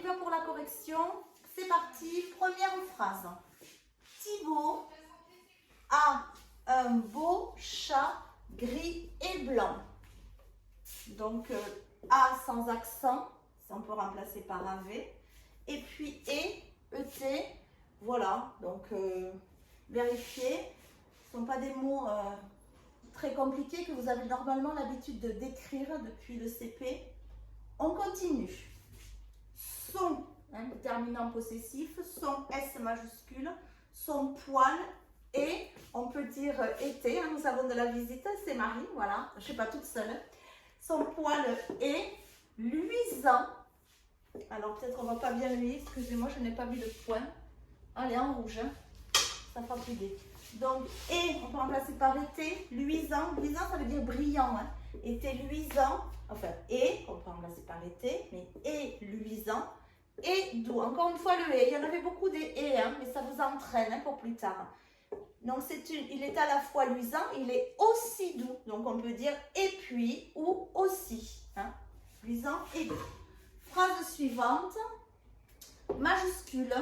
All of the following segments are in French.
y va pour la correction. C'est parti, première phrase. Thibaut a un beau chat gris et blanc. Donc, A sans accent, ça on peut remplacer par AV. Et puis ET, voilà. Donc, vérifiez. Ce ne sont pas des mots très compliqués que vous avez normalement l'habitude de décrire depuis le CP. On continue. Son, déterminant possessif, son S majuscule, son poil et, on peut dire été, nous avons de la visite, c'est Marie, voilà, je ne suis pas toute seule. Son poil est luisant. Alors peut-être on ne va pas bien lui, excusez-moi, je n'ai pas vu le point. Allez, en rouge, ça fera plus gai. Donc, et, on peut remplacer par été, luisant. Luisant, ça veut dire brillant. Été luisant, enfin, et, on peut remplacer par été, mais et luisant. Et doux. Encore une fois, le et. Il y en avait beaucoup des et, mais ça vous entraîne pour plus tard. Donc, il est à la fois luisant, il est aussi doux. Donc, on peut dire et puis ou aussi. Luisant et doux. Phrase suivante. Majuscule.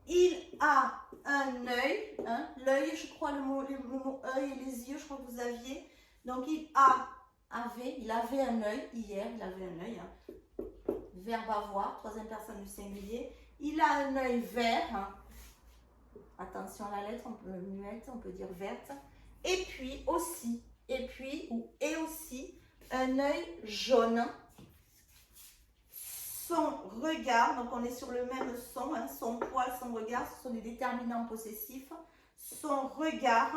Il a un œil. L'œil, je crois, le mot œil et les yeux, je crois que vous aviez. Donc, il avait un œil. Hier, il avait un œil. Verbe avoir, troisième personne du singulier. Il a un œil vert. Attention à la lettre, on peut muette, on peut dire verte. Et puis aussi, et puis ou et aussi, un œil jaune. Son regard, donc on est sur le même son, son poil, son regard, ce sont des déterminants possessifs. Son regard,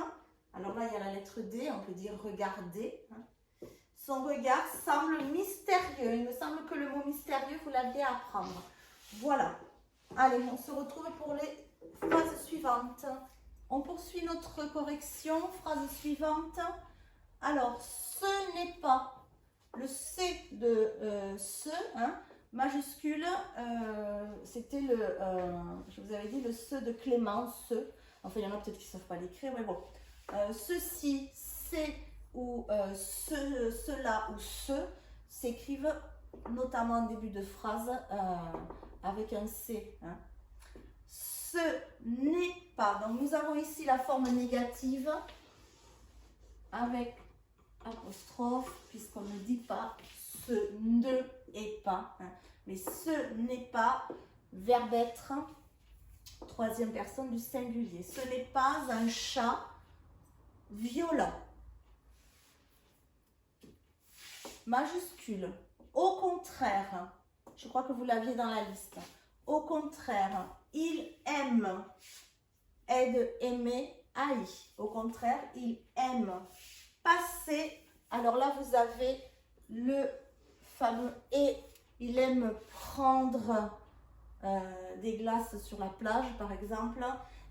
alors là il y a la lettre D, on peut dire regarder. Son regard semble mystérieux. Il me semble que le mot mystérieux, vous l'aviez à apprendre. Voilà. Allez, on se retrouve pour les phrases suivantes. On poursuit notre correction. Phrase suivante. Alors, ce n'est pas le C de ce, majuscule, c'était le, je vous avais dit le ce de Clément, ce. Enfin, il y en a peut-être qui ne savent pas l'écrire, mais bon. Ceci, c'est ou cela ou ce s'écrivent notamment en début de phrase avec un C. Ce n'est pas. Donc nous avons ici la forme négative avec apostrophe puisqu'on ne dit pas ce ne est pas. Mais ce n'est pas, verbe être, troisième personne du singulier. Ce n'est pas un chat violent. Majuscule. Au contraire, je crois que vous l'aviez dans la liste. Au contraire, il aime. Aide, aimer, haï. Au contraire, il aime. Passer. Alors là, vous avez le fameux et. Il aime prendre des glaces sur la plage, par exemple.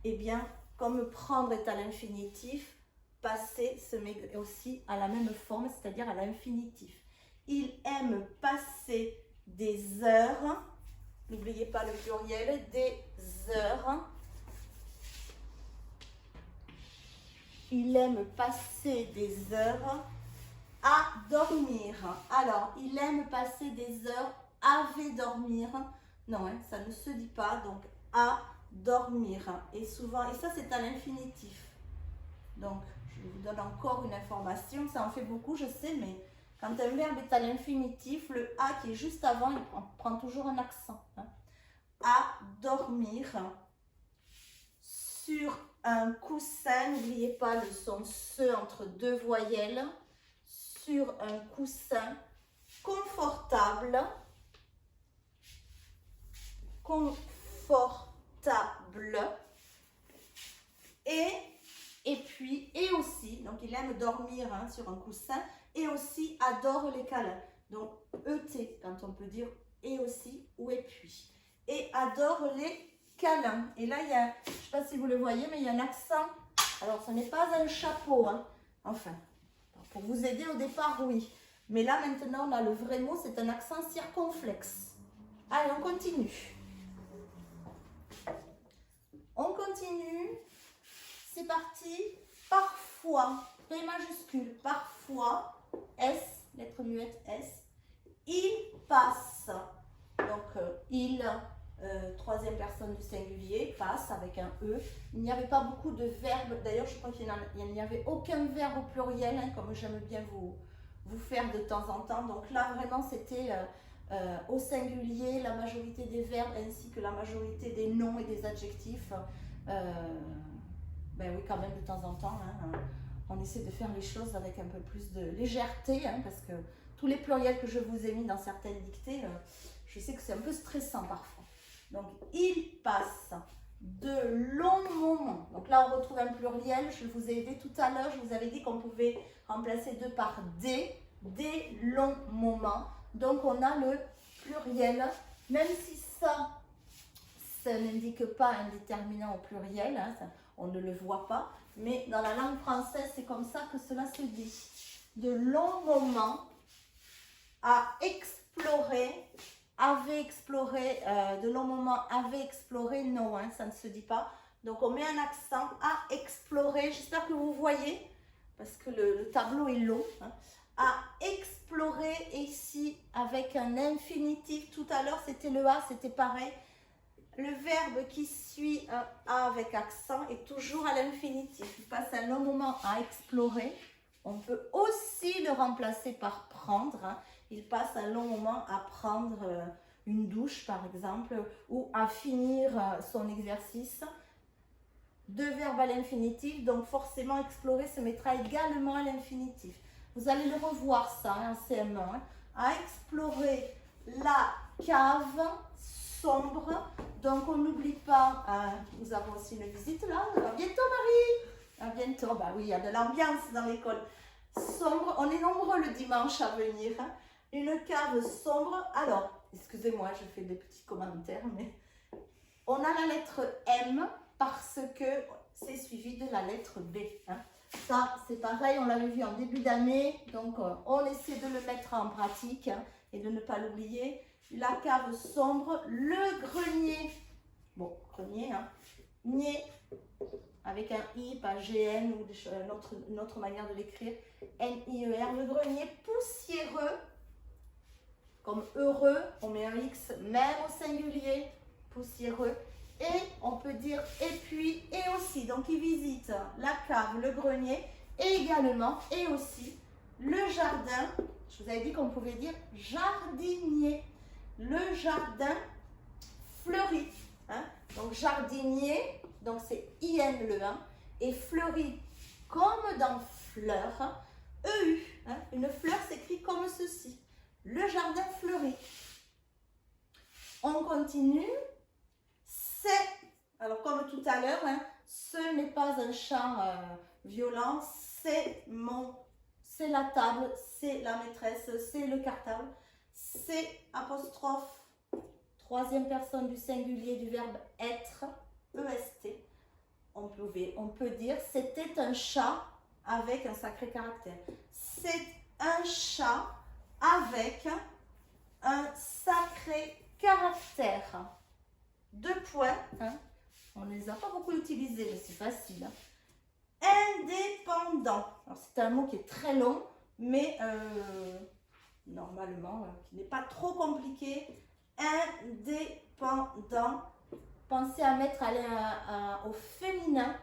Eh bien, comme prendre est à l'infinitif, passer se met aussi à la même forme, c'est-à-dire à l'infinitif. Il aime passer des heures, n'oubliez pas le pluriel, des heures. Il aime passer des heures à dormir. Alors, il aime passer des heures avec dormir. Non, ça ne se dit pas, donc à dormir. Et souvent, et ça c'est à l'infinitif. Donc, je vous donne encore une information, ça en fait beaucoup, je sais, mais quand un verbe est à l'infinitif, le A qui est juste avant, il prend toujours un accent. À dormir sur un coussin, n'oubliez pas le son se entre deux voyelles, sur un coussin confortable, et puis, et aussi, donc il aime dormir sur un coussin, et aussi adore les câlins. Donc, ET, quand on peut dire et aussi ou et puis. Et adore les câlins. Et là, il y a, je ne sais pas si vous le voyez, mais il y a un accent. Alors, ce n'est pas un chapeau, enfin, pour vous aider au départ, oui. Mais là, maintenant, on a le vrai mot, c'est un accent circonflexe. Allez, on continue. On continue. C'est parti. Parfois, P majuscule, parfois, S, lettre muette S, il passe. Donc, donc il, troisième personne du singulier, passe avec un E. Il n'y avait pas beaucoup de verbes, d'ailleurs je crois qu'il n'y avait aucun verbe au pluriel, hein, comme j'aime bien vous faire de temps en temps. Donc là vraiment c'était au singulier la majorité des verbes ainsi que la majorité des noms et des adjectifs. Ben oui, quand même de temps en temps, hein, on essaie de faire les choses avec un peu plus de légèreté, hein, parce que tous les pluriels que je vous ai mis dans certaines dictées, je sais que c'est un peu stressant parfois. Donc, il passe de longs moments. Donc là, on retrouve un pluriel. Je vous ai aidé tout à l'heure. Je vous avais dit qu'on pouvait remplacer deux par des longs moments. Donc, on a le pluriel. Même si ça n'indique pas un déterminant au pluriel, hein, ça, on ne le voit pas. Mais dans la langue française, c'est comme ça que cela se dit. De longs moments à explorer. Avait exploré, de longs moments, avait exploré, non, hein, ça ne se dit pas. Donc on met un accent à explorer, j'espère que vous voyez, parce que le tableau est long. Hein. À explorer ici avec un infinitif, tout à l'heure c'était le A, c'était pareil. Le verbe qui suit un A avec accent est toujours à l'infinitif. Il passe un long moment à explorer. On peut aussi le remplacer par prendre. Hein. Il passe un long moment à prendre une douche, par exemple, ou à finir son exercice. Deux verbes à l'infinitif, donc forcément explorer se mettra également à l'infinitif. Vous allez le revoir ça hein, en CM1. Hein. À explorer la cave sombre. Donc on n'oublie pas, nous avons aussi une visite là. À bientôt Marie. À bientôt, bah oui, il y a de l'ambiance dans l'école. Sombre, on est nombreux le dimanche à venir. Hein. Une cave sombre. Alors, excusez-moi, je fais des petits commentaires, mais on a la lettre M parce que c'est suivi de la lettre B. Hein. Ça, c'est pareil, on l'avait vu en début d'année, donc on essaie de le mettre en pratique hein, et de ne pas l'oublier. La cave sombre, le grenier. Bon, grenier, hein. Nier, avec un I, pas GN ou une autre manière de l'écrire. N-I-E-R, le grenier poussiéreux. Comme heureux, on met un X, même au singulier, poussiéreux. Et on peut dire et puis et aussi. Donc il visite la cave, le grenier et également et aussi le jardin. Je vous avais dit qu'on pouvait dire jardinier. Le jardin fleuri. Hein? Donc jardinier, donc c'est IN le 1. Et fleuri comme dans fleur, EU. Hein? Une fleur s'écrit comme ceci. Le jardin fleuri. On continue. C'est, alors comme tout à l'heure, hein, ce n'est pas un chant violent, c'est la table, c'est la maîtresse, c'est le cartable. C'est apostrophe, troisième personne du singulier du verbe être, EST. On peut dire c'était un chat avec un sacré caractère. C'est un chat avec un sacré caractère. Deux points. Hein. On ne les a pas beaucoup utilisés, mais c'est facile. Hein. Indépendant. Alors c'est un mot qui est très long, mais normalement, qui n'est pas trop compliqué. Indépendant. Pensez à mettre au féminin.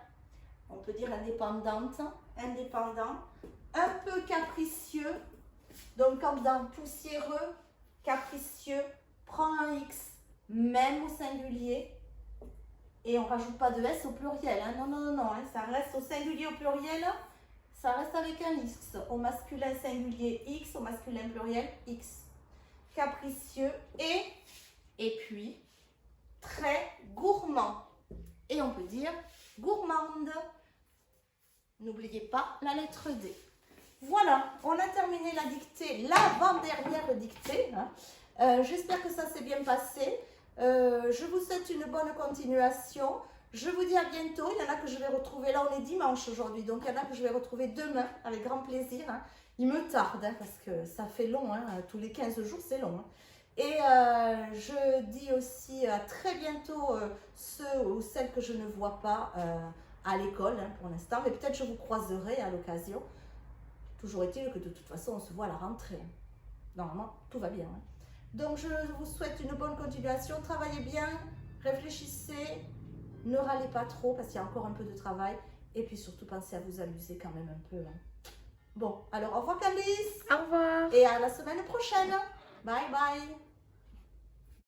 On peut dire indépendante, indépendant. Un peu capricieux. Donc comme dans poussiéreux, capricieux, prend un X, même au singulier. Et on ne rajoute pas de S au pluriel. Hein. Non, non, non, non. Hein. Ça reste au singulier au pluriel. Ça reste avec un X. Au masculin singulier X, au masculin pluriel X. Capricieux et puis très gourmand. Et on peut dire gourmande. N'oubliez pas la lettre D. Voilà, on a terminé la dictée, l'avant-dernière dictée. Hein. J'espère que ça s'est bien passé. Je vous souhaite une bonne continuation. Je vous dis à bientôt. Il y en a que je vais retrouver, là on est dimanche aujourd'hui, donc il y en a que je vais retrouver demain avec grand plaisir. Hein. Il me tarde hein, parce que ça fait long, hein. Tous les 15 jours c'est long. Hein. Et je dis aussi à très bientôt ceux ou celles que je ne vois pas à l'école hein, pour l'instant, mais peut-être je vous croiserai à l'occasion. Toujours est-il que de toute façon on se voit à la rentrée. Normalement tout va bien. Hein. Donc, je vous souhaite une bonne continuation. Travaillez bien, réfléchissez, ne râlez pas trop parce qu'il y a encore un peu de travail. Et puis surtout, pensez à vous amuser quand même un peu. Hein. Bon, alors au revoir Candice. Au revoir. Et à la semaine prochaine. Bye bye.